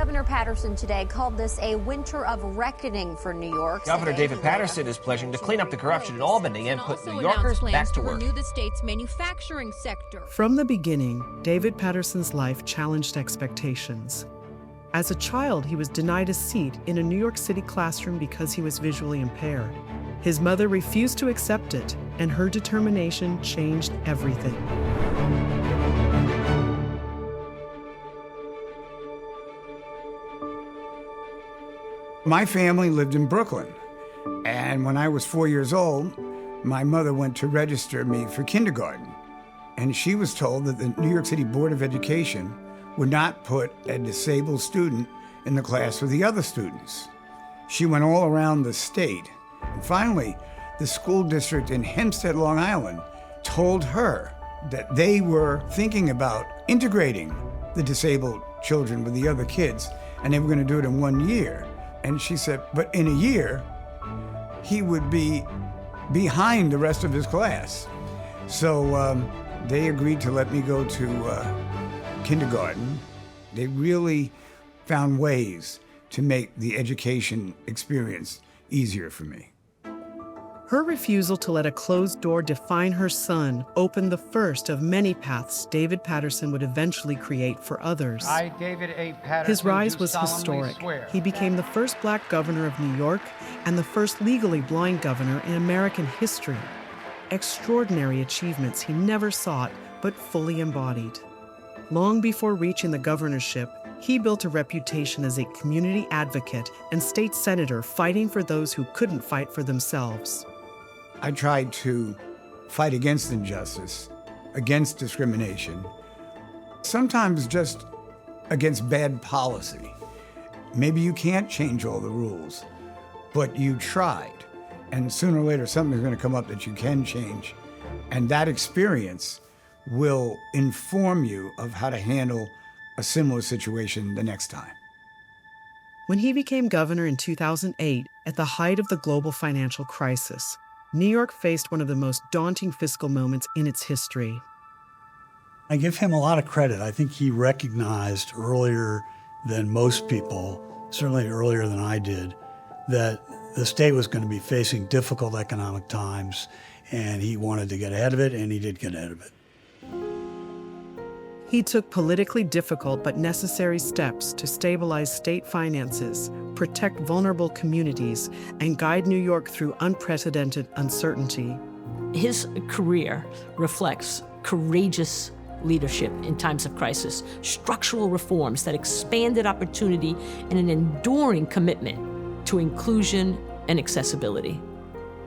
Governor Paterson today called this a winter of reckoning for New York. Governor David Paterson is pledging to clean up the corruption in Albany and put New Yorkers back to work. Renew the state's manufacturing sector. From the beginning, David Paterson's life challenged expectations. As a child, he was denied a seat in a New York City classroom because he was visually impaired. His mother refused to accept it, and her determination changed everything. My family lived in Brooklyn, and when I was 4 years old, my mother went to register me for kindergarten, and she was told that the New York City Board of Education would not put a disabled student in the class with the other students. She went all around the state, and finally, the school district in Hempstead, Long Island, told her that they were thinking about integrating the disabled children with the other kids, and they were going to do it in 1 year. And she said, but in a year, he would be behind the rest of his class. So they agreed to let me go to kindergarten. They really found ways to make the education experience easier for me. Her refusal to let a closed door define her son opened the first of many paths David Paterson would eventually create for others. I, David A. Paterson, His rise do was solemnly historic. swear. He became the first black governor of New York and the first legally blind governor in American history. Extraordinary achievements he never sought, but fully embodied. Long before reaching the governorship, he built a reputation as a community advocate and state senator fighting for those who couldn't fight for themselves. I tried to fight against injustice, against discrimination, sometimes just against bad policy. Maybe you can't change all the rules, but you tried. And sooner or later, something's going to come up that you can change. And that experience will inform you of how to handle a similar situation the next time. When he became governor in 2008, at the height of the global financial crisis, New York faced one of the most daunting fiscal moments in its history. I give him a lot of credit. I think he recognized earlier than most people, certainly earlier than I did, that the state was going to be facing difficult economic times, and he wanted to get ahead of it, and he did get ahead of it. He took politically difficult but necessary steps to stabilize state finances, protect vulnerable communities, and guide New York through unprecedented uncertainty. His career reflects courageous leadership in times of crisis, structural reforms that expanded opportunity, and an enduring commitment to inclusion and accessibility.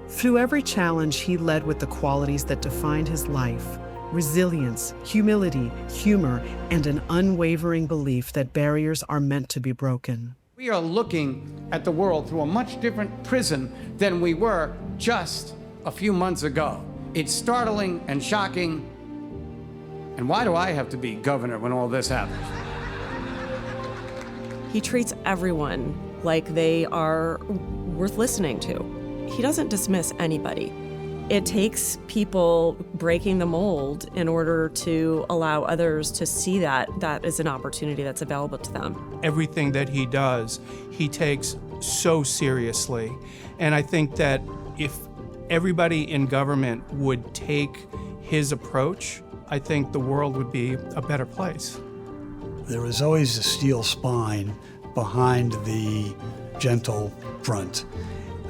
Through every challenge, he led with the qualities that defined his life: resilience, humility, humor, and an unwavering belief that barriers are meant to be broken. We are looking at the world through a much different prism than we were just a few months ago. It's startling and shocking. And why do I have to be governor when all this happens? He treats everyone like they are worth listening to. He doesn't dismiss anybody. It takes people breaking the mold in order to allow others to see that is an opportunity that's available to them. Everything that he does, he takes so seriously. And I think that if everybody in government would take his approach, I think the world would be a better place. There is always a steel spine behind the gentle front.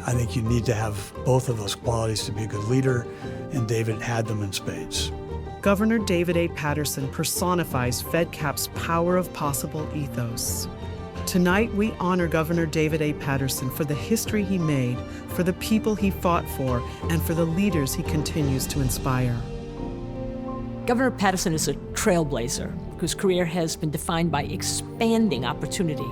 I think you need to have both of those qualities to be a good leader, and David had them in spades. Governor David A. Paterson personifies Fedcap's power of possible ethos. Tonight, we honor Governor David A. Paterson for the history he made, for the people he fought for, and for the leaders he continues to inspire. Governor Paterson is a trailblazer whose career has been defined by expanding opportunity,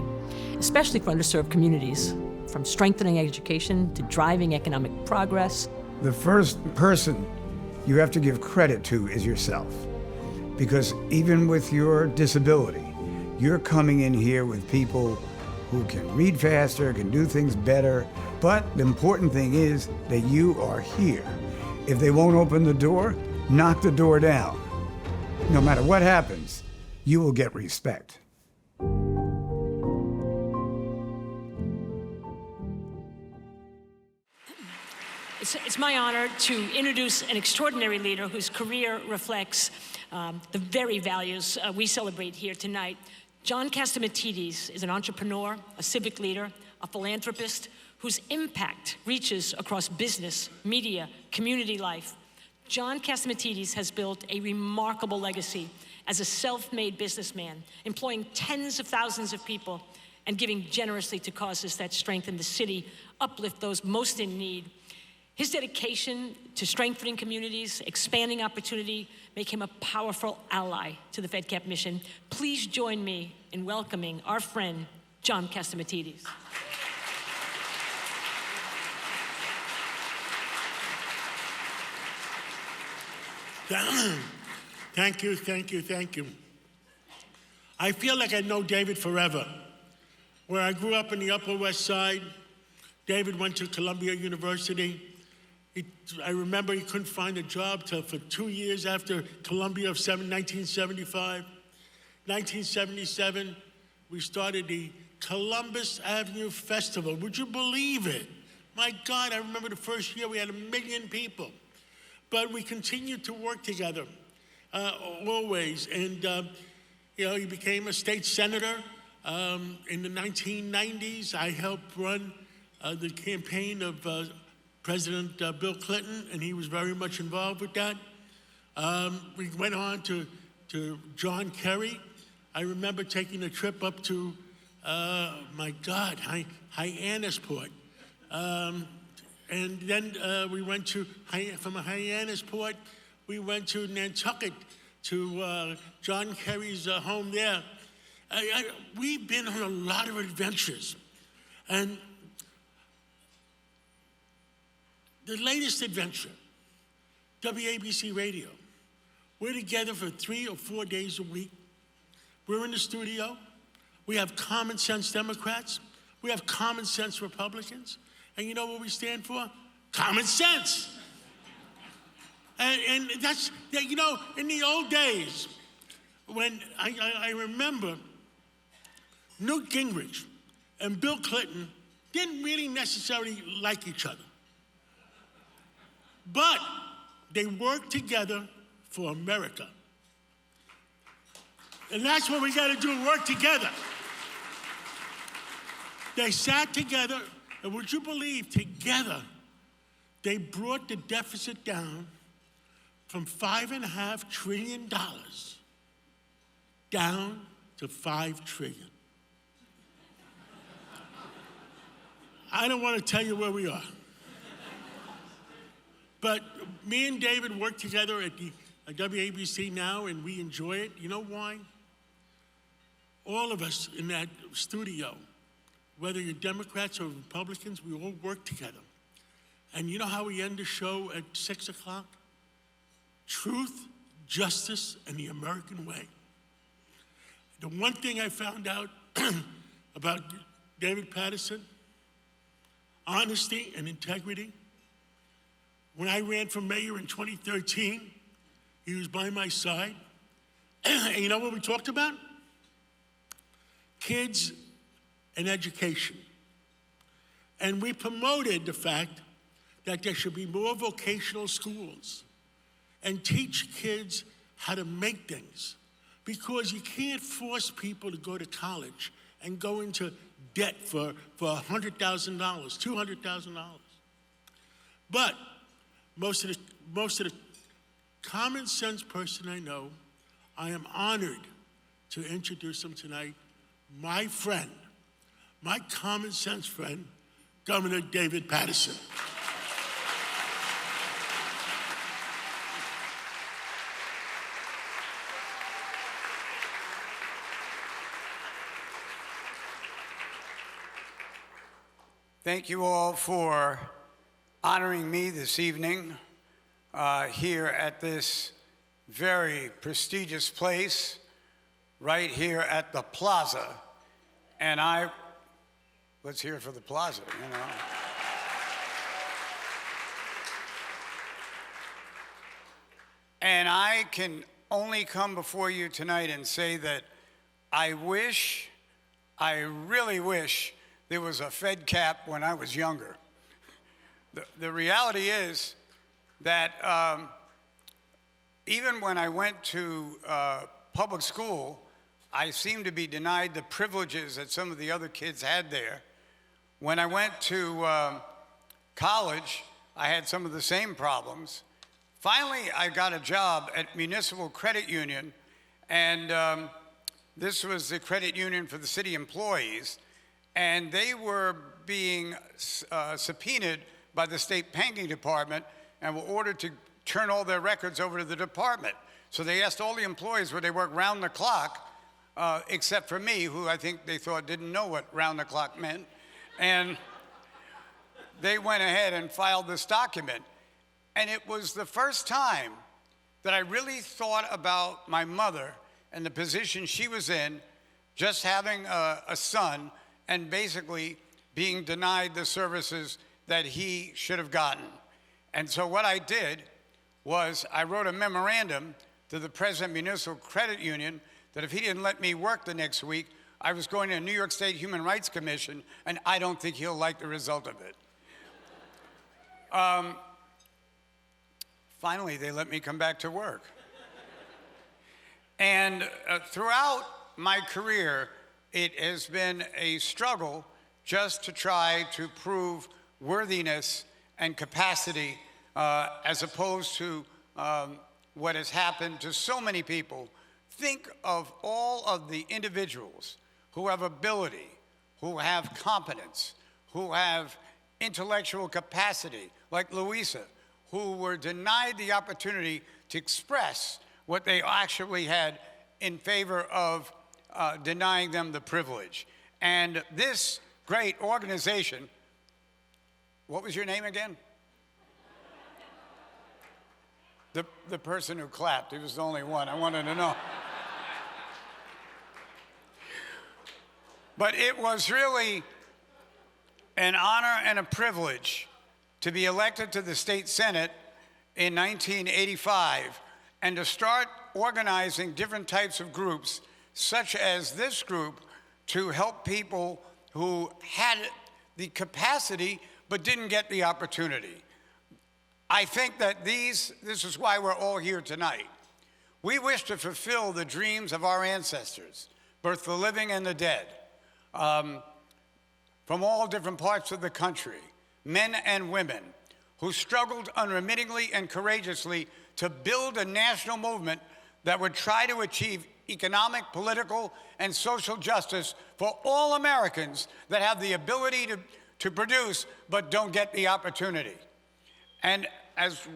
especially for underserved communities, from strengthening education to driving economic progress. The first person you have to give credit to is yourself. Because even with your disability, you're coming in here with people who can read faster, can do things better. But the important thing is that you are here. If they won't open the door, knock the door down. No matter what happens, you will get respect. It's my honor to introduce an extraordinary leader whose career reflects the very values we celebrate here tonight. John Castimatidis is an entrepreneur, a civic leader, a philanthropist whose impact reaches across business, media, community life. John Castimatidis has built a remarkable legacy as a self-made businessman, employing tens of thousands of people and giving generously to causes that strengthen the city, uplift those most in need. His dedication to strengthening communities, expanding opportunity, make him a powerful ally to the Fedcap mission. Please join me in welcoming our friend, John Castimatidis. Thank you, thank you, thank you. I feel like I know David forever. Where I grew up in the Upper West Side, David went to Columbia University. I remember he couldn't find a job for 2 years after Columbia of 1975. 1977, we started the Columbus Avenue Festival. Would you believe it? My God, I remember the first year we had 1 million people. But we continued to work together, always. And, he became a state senator. In the 1990s, I helped run the campaign of President Bill Clinton, and he was very much involved with that. We went on to John Kerry. I remember taking a trip up to, Hyannisport. And then we went from Hyannisport, we went to Nantucket, to John Kerry's home there. We've been on a lot of adventures. And the latest adventure, WABC Radio, we're together for 3 or 4 days a week. We're in the studio. We have common sense Democrats. We have common sense Republicans. And you know what we stand for? Common sense. And that's, in the old days, when I remember Newt Gingrich and Bill Clinton didn't really necessarily like each other. But they worked together for America. And that's what we got to do, work together. They sat together, and would you believe, together, they brought the deficit down from $5.5 trillion down to $5 trillion. I don't want to tell you where we are. But me and David work together at the WABC now, and we enjoy it. You know why? All of us in that studio, whether you're Democrats or Republicans, we all work together. And you know how we end the show at 6 o'clock? Truth, justice, and the American way. The one thing I found out about David Paterson, honesty and integrity. When I ran for mayor in 2013, he was by my side. And you know what we talked about? Kids and education. And we promoted the fact that there should be more vocational schools and teach kids how to make things. Because you can't force people to go to college and go into debt for $100,000, $200,000. But most of the common sense person I know, I am honored to introduce him tonight, my friend, my common sense friend, Governor David Paterson. Thank you all for honoring me this evening here at this very prestigious place, right here at the Plaza. And let's hear it for the Plaza, you know. And I can only come before you tonight and say that I really wish there was a Fedcap when I was younger. The reality is that even when I went to public school, I seemed to be denied the privileges that some of the other kids had there. When I went to college, I had some of the same problems. Finally, I got a job at Municipal Credit Union, and this was the credit union for the city employees, and they were being subpoenaed by the state banking department and were ordered to turn all their records over to the department. So they asked all the employees would they work round the clock, except for me, who I think they thought didn't know what round the clock meant. And they went ahead and filed this document. And it was the first time that I really thought about my mother and the position she was in, just having a son and basically being denied the services that he should have gotten. And so what I did was I wrote a memorandum to the president of Municipal Credit Union that if he didn't let me work the next week, I was going to New York State Human Rights Commission, and I don't think he'll like the result of it. Finally, they let me come back to work. And throughout my career, it has been a struggle just to try to prove worthiness and capacity as opposed to what has happened to so many people. Think of all of the individuals who have ability, who have competence, who have intellectual capacity, like Louisa, who were denied the opportunity to express what they actually had in favor of denying them the privilege. And this great organization, what was your name again? The person who clapped, he was the only one. I wanted to know. But it was really an honor and a privilege to be elected to the state senate in 1985 and to start organizing different types of groups, such as this group, to help people who had the capacity but didn't get the opportunity. I think that this is why we're all here tonight. We wish to fulfill the dreams of our ancestors, both the living and the dead, from all different parts of the country, men and women, who struggled unremittingly and courageously to build a national movement that would try to achieve economic, political, and social justice for all Americans that have the ability to produce but don't get the opportunity. And as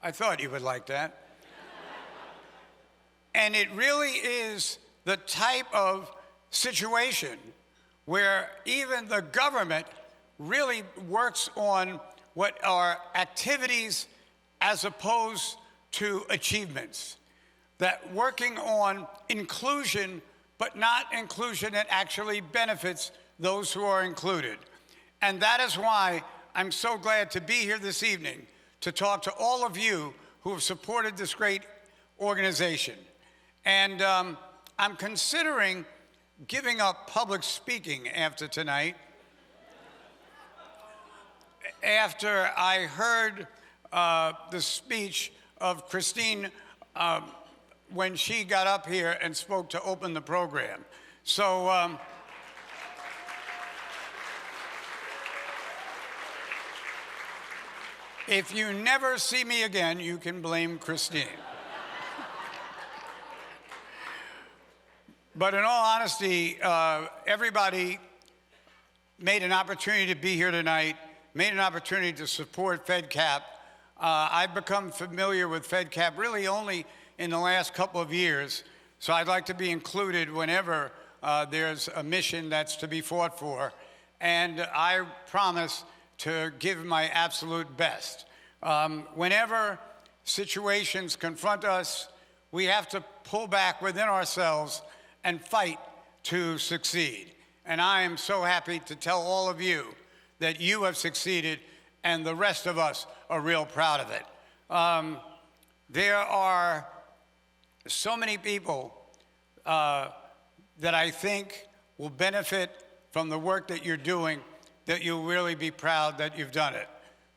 I thought you would like that. And it really is the type of situation where even the government really works on what are activities as opposed to achievements. That working on inclusion, but not inclusion that actually benefits those who are included. And that is why I'm so glad to be here this evening to talk to all of you who have supported this great organization. And I'm considering giving up public speaking after tonight. After I heard the speech of Christine when she got up here and spoke to open the program. So if you never see me again, you can blame Christine. But in all honesty, everybody made an opportunity to be here tonight, made an opportunity to support Fedcap. I've become familiar with Fedcap really only in the last couple of years, so I'd like to be included whenever there's a mission that's to be fought for. And I promise to give my absolute best. Whenever situations confront us, we have to pull back within ourselves and fight to succeed. And I am so happy to tell all of you that you have succeeded and the rest of us are real proud of it. There are so many people that I think will benefit from the work that you're doing, that you'll really be proud that you've done it.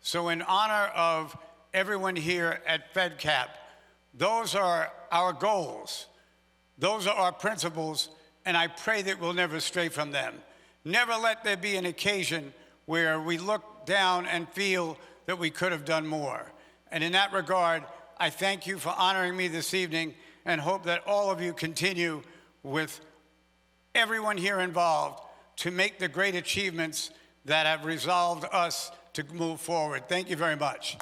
So in honor of everyone here at Fedcap, those are our goals. Those are our principles, and I pray that we'll never stray from them. Never let there be an occasion where we look down and feel that we could have done more. And in that regard, I thank you for honoring me this evening and hope that all of you continue with everyone here involved to make the great achievements that have resolved us to move forward. Thank you very much.